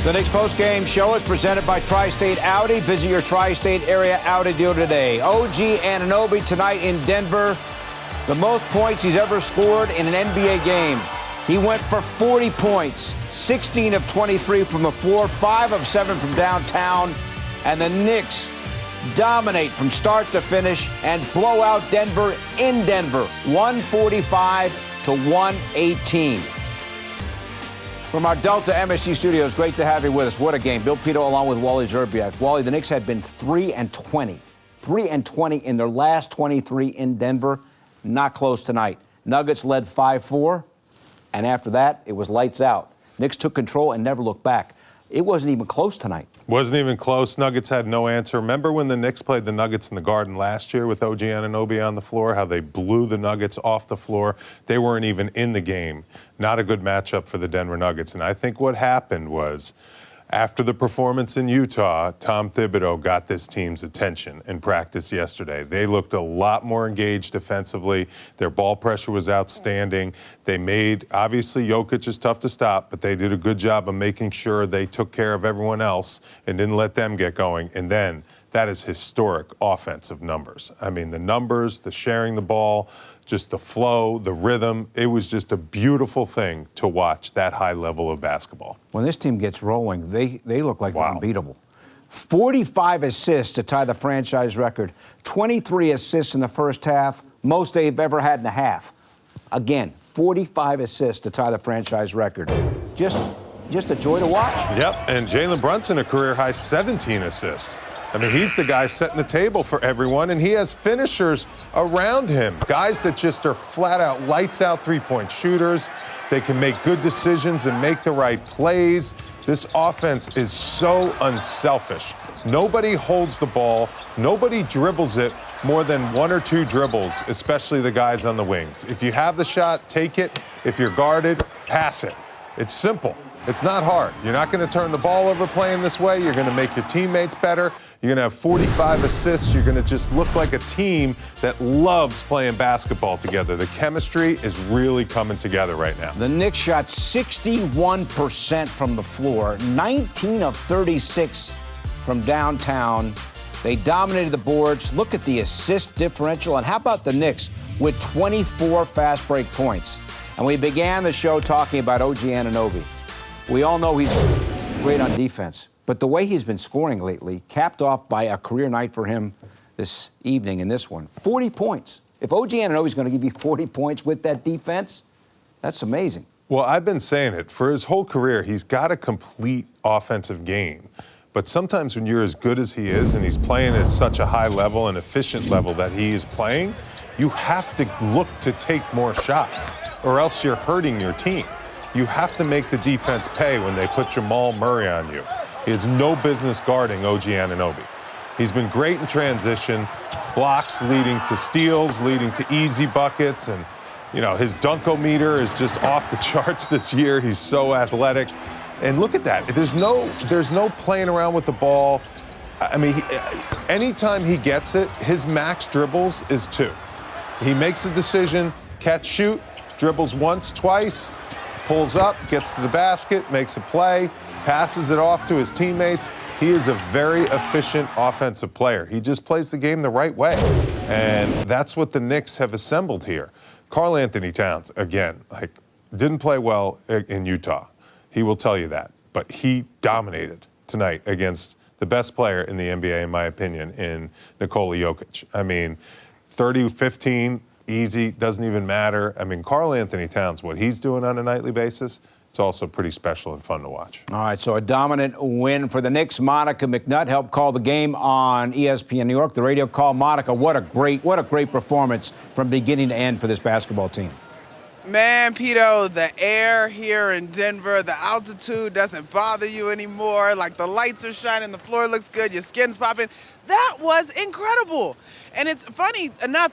The Knicks postgame show is presented by Tri-State Audi. Visit your Tri-State area Audi dealer today. OG Anunoby tonight in Denver. The most points he's ever scored in an NBA game. He went for 40 points, 16 of 23 from the floor, 5 of 7 from downtown. And the Knicks dominate from start to finish and blow out Denver in Denver, 145 to 118. From our Delta MSG studios, great to have you with us. What a game. Bill Pidto along with Wally Szczerbiak. Wally, the Knicks had been 3-20. 3-20 in their last 23 in Denver. Not close tonight. Nuggets led 5-4, and after that, it was lights out. Knicks took control and never looked back. It wasn't even close tonight. Wasn't even close. Nuggets had no answer. Remember when the Knicks played the Nuggets in the Garden last year with OG Anunoby on the floor, how they blew the Nuggets off the floor? They weren't even in the game. Not a good matchup for the Denver Nuggets. And I think what happened was, after the performance in Utah, Tom Thibodeau got this team's attention in practice yesterday. They looked a lot more engaged defensively. Their ball pressure was outstanding. They made, obviously, Jokic is tough to stop, but they did a good job of making sure they took care of everyone else and didn't let them get going. And then that is historic offensive numbers. I mean, the numbers, the sharing the ball, just the flow, the rhythm. It was just a beautiful thing to watch that high level of basketball. When this team gets rolling, they look like they're unbeatable. 45 assists to tie the franchise record. 23 assists in the first half, most they've ever had in a half. Again, 45 assists to tie the franchise record. Just a joy to watch. Yep, and Jalen Brunson, a career-high 17 assists. I mean, he's the guy setting the table for everyone, and he has finishers around him, guys that just are flat-out, lights-out three-point shooters. They can make good decisions and make the right plays. This offense is so unselfish. Nobody holds the ball. Nobody dribbles it more than 1 or 2 dribbles, especially the guys on the wings. If you have the shot, take it. If you're guarded, pass it. It's simple. It's not hard. You're not going to turn the ball over playing this way. You're going to make your teammates better. You're going to have 45 assists. You're going to just look like a team that loves playing basketball together. The chemistry is really coming together right now. The Knicks shot 61% from the floor, 19 of 36 from downtown. They dominated the boards. Look at the assist differential. And how about the Knicks with 24 fast break points? And we began the show talking about OG Anunoby. We all know he's great on defense, but the way he's been scoring lately, capped off by a career night for him this evening in this one, 40 points. If OG Anunoby's going to give you 40 points with that defense, that's amazing. Well, I've been saying it. For his whole career, he's got a complete offensive game. But sometimes when you're as good as he is and he's playing at such a high level and efficient level that he is playing, you have to look to take more shots or else you're hurting your team. You have to make the defense pay when they put Jamal Murray on you. He has no business guarding OG Anunoby. He's been great in transition, blocks leading to steals, leading to easy buckets, and you know his dunkometer is just off the charts this year. He's so athletic, and look at that. There's no playing around with the ball. I mean, anytime he gets it, his max dribbles is 2. He makes a decision, catch, shoot, dribbles once, twice. Pulls up, gets to the basket, makes a play, passes it off to his teammates. He is a very efficient offensive player. He just plays the game the right way. And that's what the Knicks have assembled here. Karl Anthony Towns, again, didn't play well in Utah. He will tell you that. But he dominated tonight against the best player in the NBA, in my opinion, in Nikola Jokic. I mean, 30-15. Easy, doesn't even matter. I mean, Karl Anthony Towns, what he's doing on a nightly basis, it's also pretty special and fun to watch. All right, so a dominant win for the Knicks. Monica McNutt helped call the game on ESPN New York. The radio call. Monica, what a great performance from beginning to end for this basketball team. Man, Pidto, the air here in Denver, the altitude doesn't bother you anymore. Like the lights are shining, the floor looks good, your skin's popping. That was incredible. And it's funny enough,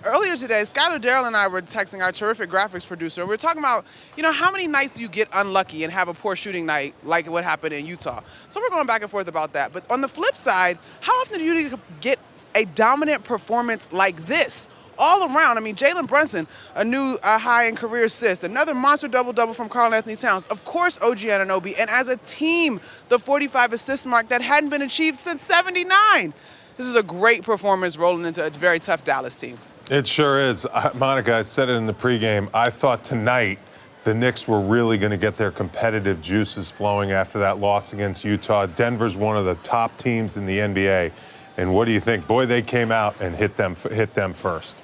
earlier today, Skylar Darrell and I were texting our terrific graphics producer. We were talking about, how many nights you get unlucky and have a poor shooting night like what happened in Utah. So we're going back and forth about that. But on the flip side, how often do you get a dominant performance like this? all around. I mean, Jalen Brunson, a new high in career assists, another monster double-double from Karl-Anthony Towns. Of course, OG Anunoby, and as a team, the 45 assist mark that hadn't been achieved since '79. This is a great performance rolling into a very tough Dallas team. It sure is. Monica, I said it in the pregame. I thought tonight the Knicks were really going to get their competitive juices flowing after that loss against Utah. Denver's one of the top teams in the NBA. And what do you think? Boy, they came out and hit them first.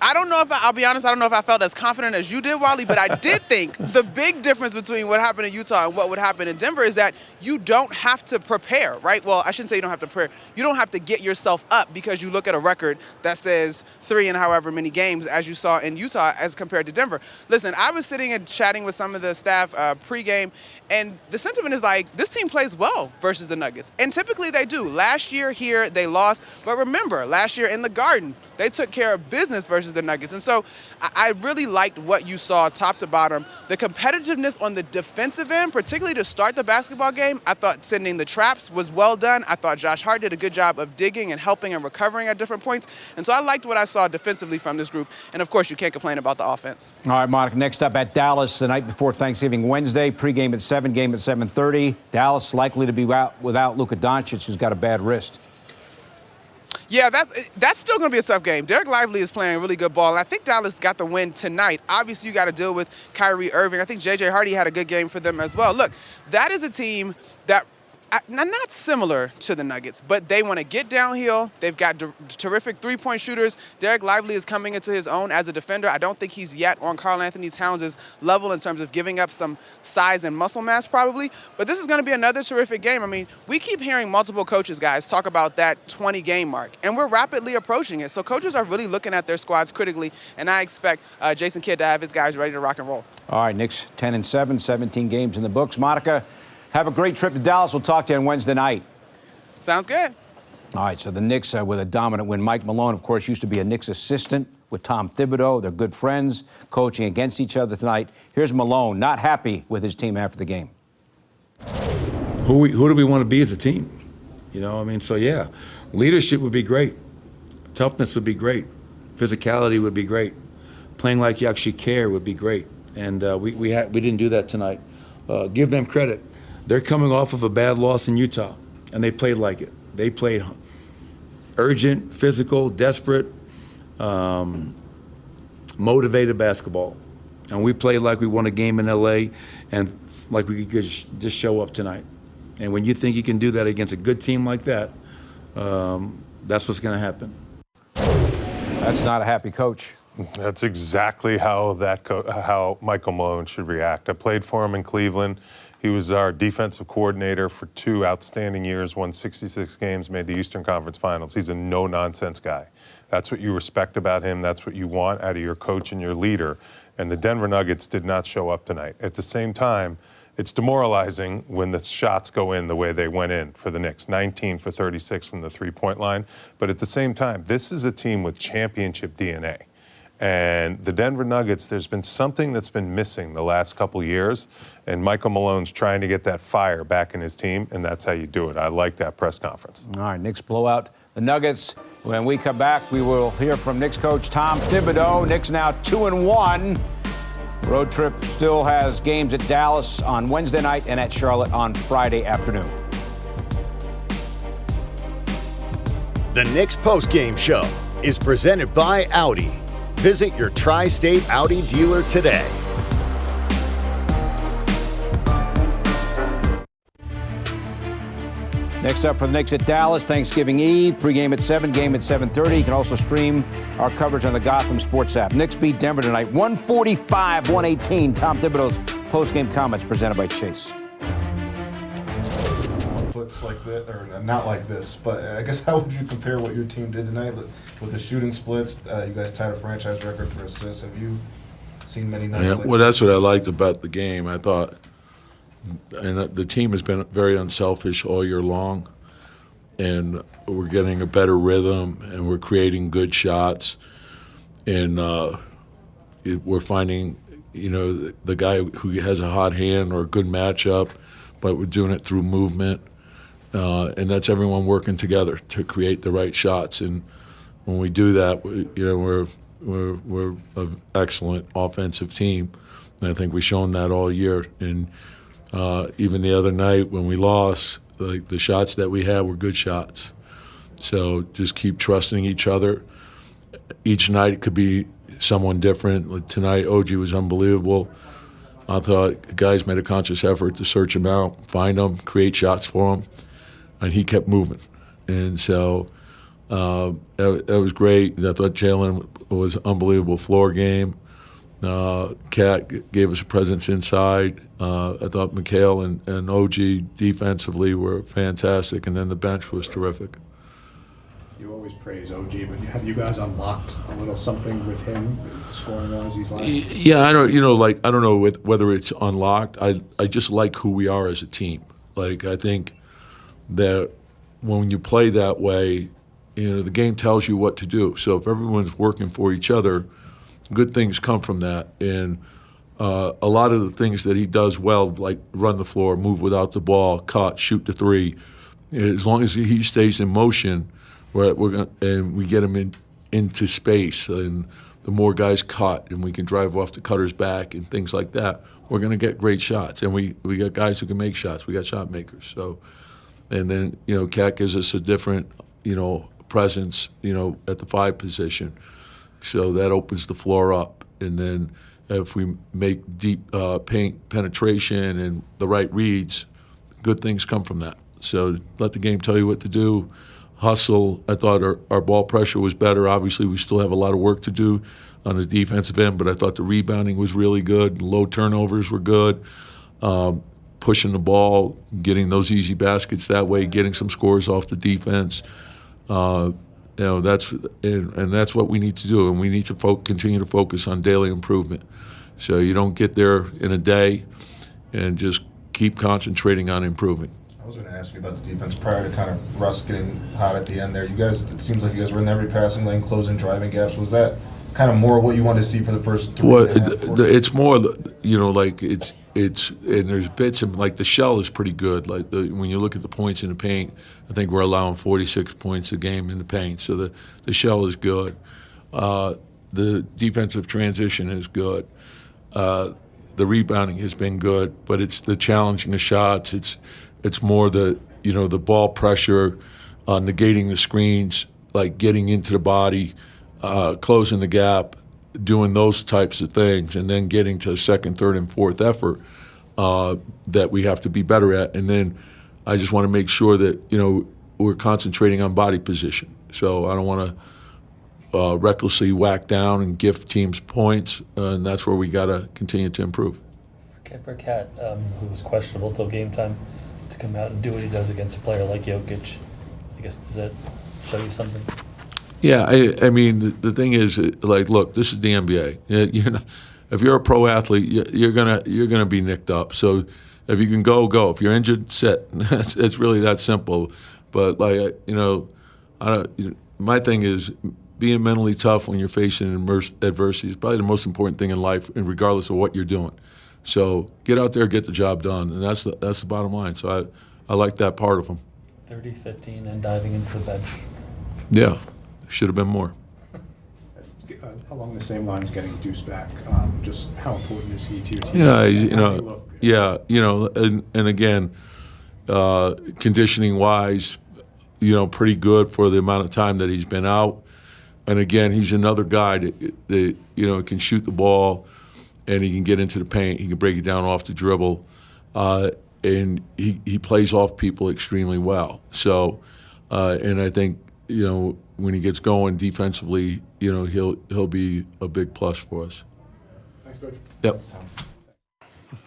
I don't know if I'll be honest, I don't know if I felt as confident as you did, Wally, but I did think the big difference between what happened in Utah and what would happen in Denver is that you don't have to prepare, right? Well, I shouldn't say you don't have to prepare. You don't have to get yourself up because you look at a record that says 3 in however many games as you saw in Utah as compared to Denver. Listen, I was sitting and chatting with some of the staff pregame, and the sentiment is like, this team plays well versus the Nuggets. And typically they do. Last year here, they lost. But remember, last year in the Garden, they took care of business versus the Nuggets. And so I really liked what you saw top to bottom. The competitiveness on the defensive end, particularly to start the basketball game, I thought sending the traps was well done. I thought Josh Hart did a good job of digging and helping and recovering at different points. And so I liked what I saw defensively from this group. And, of course, you can't complain about the offense. All right, Monica, next up at Dallas the night before Thanksgiving Wednesday, pregame at 7, game at 7:30. Dallas likely to be out without Luka Doncic, who's got a bad wrist. Yeah, that's still going to be a tough game. Derek Lively is playing really good ball, and I think Dallas got the win tonight. Obviously, you got to deal with Kyrie Irving. I think J.J. Hardy had a good game for them as well. Look, that is a team that not similar to the Nuggets, but they want to get downhill. They've got terrific three-point shooters. Derek Lively is coming into his own as a defender. I don't think he's yet on Karl-Anthony Towns' level in terms of giving up some size and muscle mass probably, but this is going to be another terrific game. I mean, we keep hearing multiple coaches, guys, talk about that 20-game mark, and we're rapidly approaching it. So coaches are really looking at their squads critically, and I expect Jason Kidd to have his guys ready to rock and roll. All right, Knicks 10-7, 17 games in the books. Monica, have a great trip to Dallas. We'll talk to you on Wednesday night. Sounds good. All right, so the Knicks with a dominant win. Mike Malone, of course, used to be a Knicks assistant with Tom Thibodeau. They're good friends, coaching against each other tonight. Here's Malone, not happy with his team after the game. Who do we want to be as a team? You know, I mean, so yeah, leadership would be great. Toughness would be great. Physicality would be great. Playing like you actually care would be great. And we didn't do that tonight. Give them credit. They're coming off of a bad loss in Utah, and they played like it. They played urgent, physical, desperate, motivated basketball. And we played like we won a game in L.A. and like we could just show up tonight. And when you think you can do that against a good team like that, that's what's going to happen. That's not a happy coach. That's exactly how how Michael Malone should react. I played for him in Cleveland. He was our defensive coordinator for 2 outstanding years, won 66 games, made the Eastern Conference Finals. He's a no-nonsense guy. That's what you respect about him. That's what you want out of your coach and your leader. And the Denver Nuggets did not show up tonight. At the same time, it's demoralizing when the shots go in the way they went in for the Knicks, 19 for 36 from the three-point line. But at the same time, this is a team with championship DNA. And the Denver Nuggets, there's been something that's been missing the last couple years, and Michael Malone's trying to get that fire back in his team, and that's how you do it. I like that press conference. All right, Knicks blowout the Nuggets. When we come back, we will hear from Knicks coach Tom Thibodeau. Knicks now 2-1. Road trip still has games at Dallas on Wednesday night and at Charlotte on Friday afternoon. The Knicks postgame show is presented by Audi. Visit your Tri-State Audi dealer today. Next up for the Knicks at Dallas, Thanksgiving Eve, pregame at 7, game at 7:30. You can also stream our coverage on the Gotham Sports app. Knicks beat Denver tonight, 145-118. Tom Thibodeau's postgame comments presented by Chase. Puts like that, or not like this, but I guess how would you compare what your team did tonight with the shooting splits? You guys tied a franchise record for assists. Have you seen many nights like well, that's what I liked about the game. I thought, and the team has been very unselfish all year long, and we're getting a better rhythm, and we're creating good shots, and we're finding, the guy who has a hot hand or a good matchup, but we're doing it through movement. And that's everyone working together to create the right shots. And when we do that, we're We're an excellent offensive team, and I think we've shown that all year. And even the other night when we lost, like the shots that we had were good shots. So just keep trusting each other. Each night it could be someone different. Like tonight, OG was unbelievable. I thought the guys made a conscious effort to search him out, find him, create shots for him, and he kept moving. And so that was great. I thought Jalen was an unbelievable floor game. Cat gave us a presence inside. I thought Mikhail and OG defensively were fantastic, and then the bench was terrific. You always praise OG, but have you guys unlocked a little something with him, scoring-wise, these last? Yeah, I don't know whether it's unlocked. I just like who we are as a team. Like, I think that when you play that way, the game tells you what to do. So if everyone's working for each other, good things come from that. And a lot of the things that he does well, like run the floor, move without the ball, cut, shoot the three, as long as he stays in motion, and we get him into space, and the more guys cut, and we can drive off the cutter's back and things like that, we're going to get great shots. And we got guys who can make shots. We got shot makers. So, and then Cat gives us a different presence at the 5 position, so that opens the floor up. And then if we make deep paint penetration and the right reads, good things come from that. So let the game tell you what to do. Hustle, I thought our ball pressure was better. Obviously, we still have a lot of work to do on the defensive end, but I thought the rebounding was really good. Low turnovers were good. Pushing the ball, getting those easy baskets that way, getting some scores off the defense. That's what we need to do, and we need to continue to focus on daily improvement. So you don't get there in a day, and just keep concentrating on improving. I was going to ask you about the defense prior to kind of Russ getting hot at the end there. You guys, it seems like you guys were in every passing lane, closing driving gaps. Was that kind of more what you wanted to see for the first 3.5 quarters? It's more, like it's and there's bits, and like the shell is pretty good. Like when you look at the points in the paint, I think we're allowing 46 points a game in the paint. So the shell is good. The defensive transition is good. The rebounding has been good, but it's the challenging of shots. It's more the ball pressure, negating the screens, like getting into the body, closing the gap, doing those types of things, and then getting to second, third, and fourth effort that we have to be better at. And then I just want to make sure that we're concentrating on body position. So I don't want to recklessly whack down and give teams points, and that's where we got to continue to improve. For Cat, who was questionable till game time, to come out and do what he does against a player like Jokic, I guess, does that show you something? Yeah, I mean, the thing is, like, look, this is the NBA. If you're a pro athlete, you're gonna be nicked up. So if you can go. If you're injured, sit. It's really that simple. But my thing is being mentally tough when you're facing adversity is probably the most important thing in life, and regardless of what you're doing. So get out there, get the job done, and that's the bottom line. So I like that part of him. 30, 15, and diving into the bench. Yeah, should have been more. Along the same lines, getting Deuce back, just how important is he to your team? And again, conditioning-wise, pretty good for the amount of time that he's been out. And again, he's another guy that can shoot the ball, and he can get into the paint. He can break it down off the dribble, and he plays off people extremely well. So, and I think when he gets going defensively, he'll be a big plus for us. Thanks, Coach. Yep.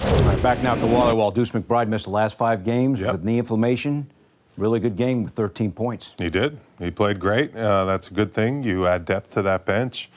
All right, back now at the Wally Wall. Deuce McBride missed the last 5 games with knee inflammation. Really good game with 13 points. He did. He played great. That's a good thing. You add depth to that bench.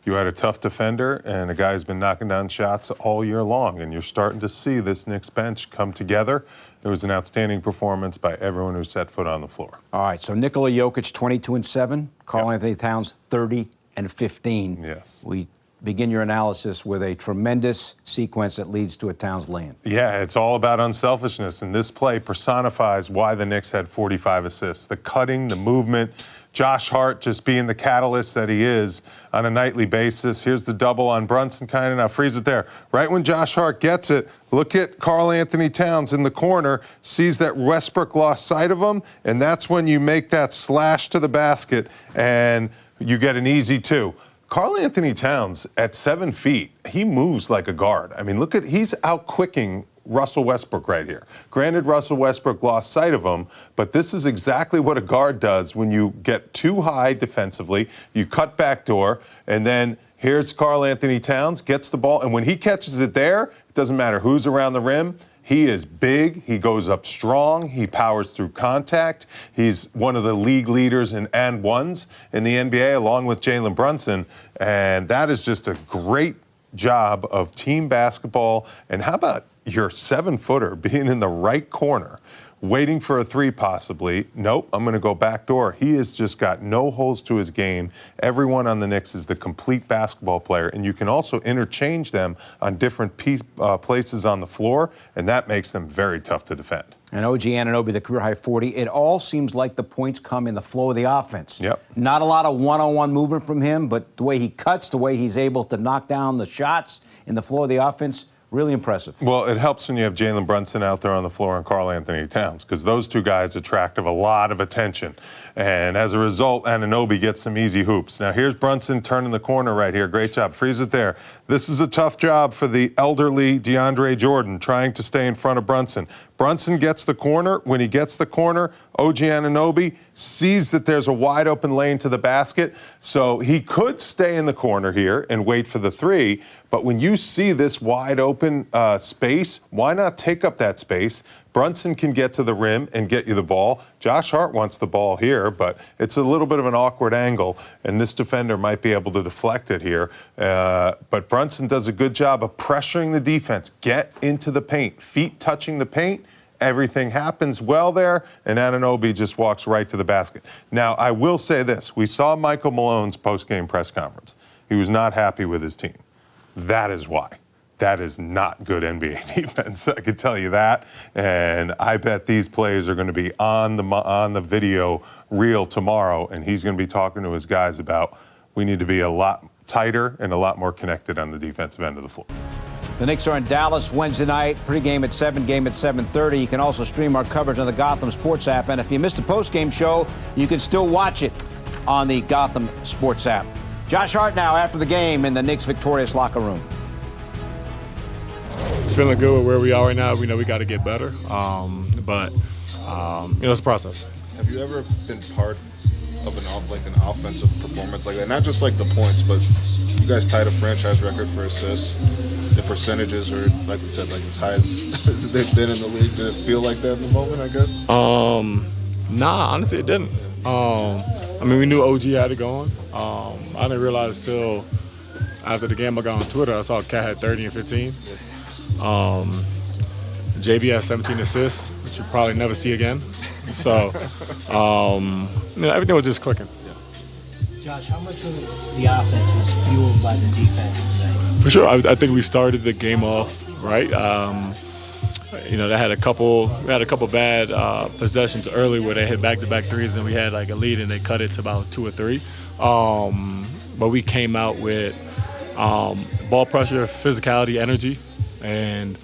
You had a tough defender, and a guy who's been knocking down shots all year long, and you're starting to see this Knicks bench come together. It was an outstanding performance by everyone who set foot on the floor. All right, so Nikola Jokic, 22-7. Karl Anthony Towns, 30-15. Yes. We begin your analysis with a tremendous sequence that leads to a Towns land. Yeah, it's all about unselfishness, and this play personifies why the Knicks had 45 assists. The cutting, the movement, Josh Hart just being the catalyst that he is on a nightly basis. Here's the double on Brunson, kind of. Now freeze it there. Right when Josh Hart gets it, look at Karl Anthony Towns in the corner, sees that Westbrook lost sight of him, and that's when you make that slash to the basket, and you get an easy 2. Karl Anthony Towns at 7 feet, he moves like a guard. I mean, he's out-quicking Russell Westbrook right here. Granted, Russell Westbrook lost sight of him, but this is exactly what a guard does when you get too high defensively, you cut backdoor, and then here's Karl Anthony Towns, gets the ball, and when he catches it there, it doesn't matter who's around the rim. He is big, he goes up strong, he powers through contact. He's one of the league leaders in and ones in the NBA, along with Jalen Brunson, and that is just a great job of team basketball. And how about your 7-footer being in the right corner, waiting for a 3 possibly? Nope, I'm going to go backdoor. He has just got no holes to his game. Everyone on the Knicks is the complete basketball player, and you can also interchange them on different places on the floor, and that makes them very tough to defend. And OG Anunoby, the career high 40. It all seems like the points come in the flow of the offense. Yep. Not a lot of one-on-one movement from him, but the way he cuts, the way he's able to knock down the shots in the flow of the offense, really impressive. Well, it helps when you have Jalen Brunson out there on the floor and Karl Anthony Towns, because those two guys attract a lot of attention. And as a result, Anunoby gets some easy hoops. Now, here's Brunson turning the corner right here. Great job. Freeze it there. This is a tough job for the elderly DeAndre Jordan, trying to stay in front of Brunson. Brunson gets the corner. When he gets the corner, OG Anunoby sees that there's a wide open lane to the basket. So he could stay in the corner here and wait for the 3. But when you see this wide open space, why not take up that space? Brunson can get to the rim and get you the ball. Josh Hart wants the ball here, but it's a little bit of an awkward angle, and this defender might be able to deflect it here. But Brunson does a good job of pressuring the defense. Get into the paint. Feet touching the paint. Everything happens well there, and Anunoby just walks right to the basket. Now, I will say this. We saw Michael Malone's post-game press conference. He was not happy with his team. That is why. That is not good NBA defense. I can tell you that. And I bet these plays are going to be on the video reel tomorrow, and he's going to be talking to his guys about we need to be a lot tighter and a lot more connected on the defensive end of the floor. The Knicks are in Dallas Wednesday night. Pregame at 7, game at 7:30. You can also stream our coverage on the Gotham Sports app. And if you missed the postgame show, you can still watch it on the Gotham Sports app. Josh Hart now after the game in the Knicks' victorious locker room. Feeling good with where we are right now. We know we got to get better, but it's a process. Have you ever been part of an offensive performance like that? Not just like the points, but you guys tied a franchise record for assists. The percentages are, like we said, like as high as they've been in the league. Did it feel like that in the moment, I guess? Nah, honestly, it didn't. We knew OG had it going. I didn't realize till after the game I got on Twitter, I saw Cat had 30 and 15. JB has 17 assists, which you'll probably never see again. So, everything was just clicking. Josh, how much of the offense was fueled by the defense today? For sure. I think we started the game off right. They had a couple bad possessions early where they hit back-to-back threes, and we had like a lead, and they cut it to about 2 or 3. But we came out with ball pressure, physicality, energy, and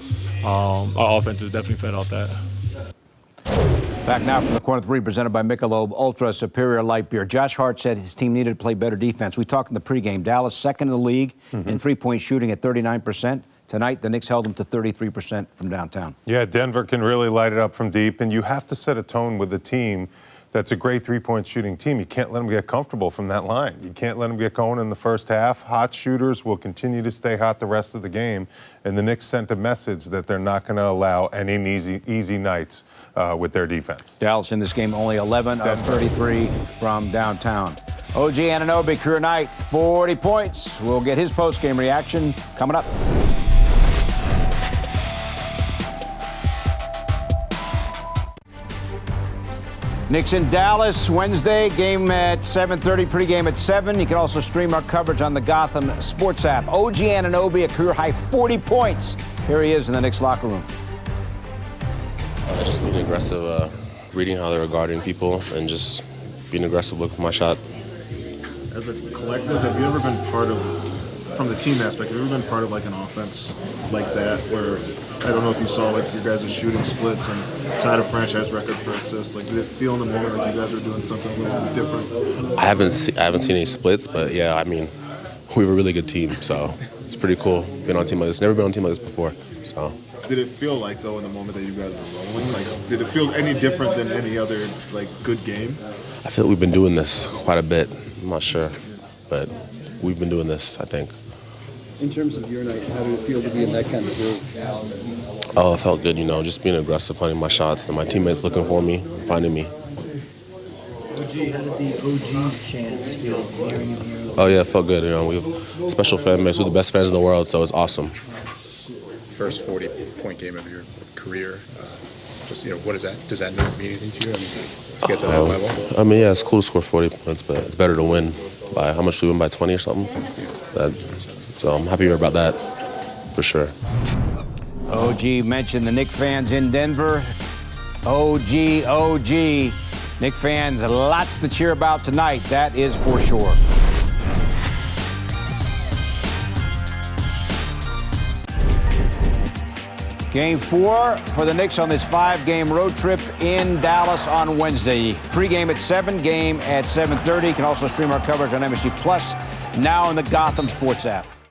our offense is definitely fed off that. Back now from the corner 3, presented by Michelob Ultra Superior Light Beer. Josh Hart said his team needed to play better defense. We talked in the pregame. Dallas second in the league in three-point shooting at 39%. Tonight, the Knicks held them to 33% from downtown. Yeah, Denver can really light it up from deep, and you have to set a tone with a team that's a great three-point shooting team. You can't let them get comfortable from that line. You can't let them get going in the first half. Hot shooters will continue to stay hot the rest of the game, and the Knicks sent a message that they're not going to allow any easy nights with their defense. Dallas in this game only 11 of 33 from downtown. OG Anunoby, career night, 40 points. We'll get his post-game reaction coming up. Knicks in Dallas Wednesday, game at 7:30, pregame at 7. You can also stream our coverage on the Gotham Sports app. OG Anunoby, a career high 40 points. Here he is in the Knicks locker room. Just being aggressive, reading how they're guarding people, and just being aggressive, looking for my shot. As a collective, have you ever been part of, from the team aspect, have you ever been part of like an offense like that where, I don't know if you saw like your guys' shooting splits and tied a franchise record for assists? Like, did it feel in the moment like you guys were doing something a little bit different? I haven't seen any splits, but yeah, I mean, we have a really good team, so it's pretty cool being on a team like this. Never been on a team like this before, so. Did it feel like, though, in the moment that you guys were rolling? Like, did it feel any different than any other, like, good game? I feel like we've been doing this quite a bit. I'm not sure, but we've been doing this, I think. In terms of your night, how did it feel to be in that kind of groove? Oh, it felt good, you know, just being aggressive, finding my shots, and my teammates looking for me, finding me. OG, how did the OG chants feel hearing you here? Oh, yeah, it felt good. You know, we have a special fan base. We're the best fans in the world, so it's awesome. First 40-point game of your career. Just, you know, what is that? Does that mean anything to you? I mean, to get to that level? I mean, yeah, it's cool to score 40 points, but it's better to win by, how much do we win, by 20 or something? So I'm happier about that, for sure. OG mentioned the Knicks fans in Denver. OG. Knicks fans, lots to cheer about tonight, that is for sure. Game 4 for the Knicks on this 5-game road trip in Dallas on Wednesday. Pre-game at 7, game at 7:30. You can also stream our coverage on MSG Plus, now in the Gotham Sports app.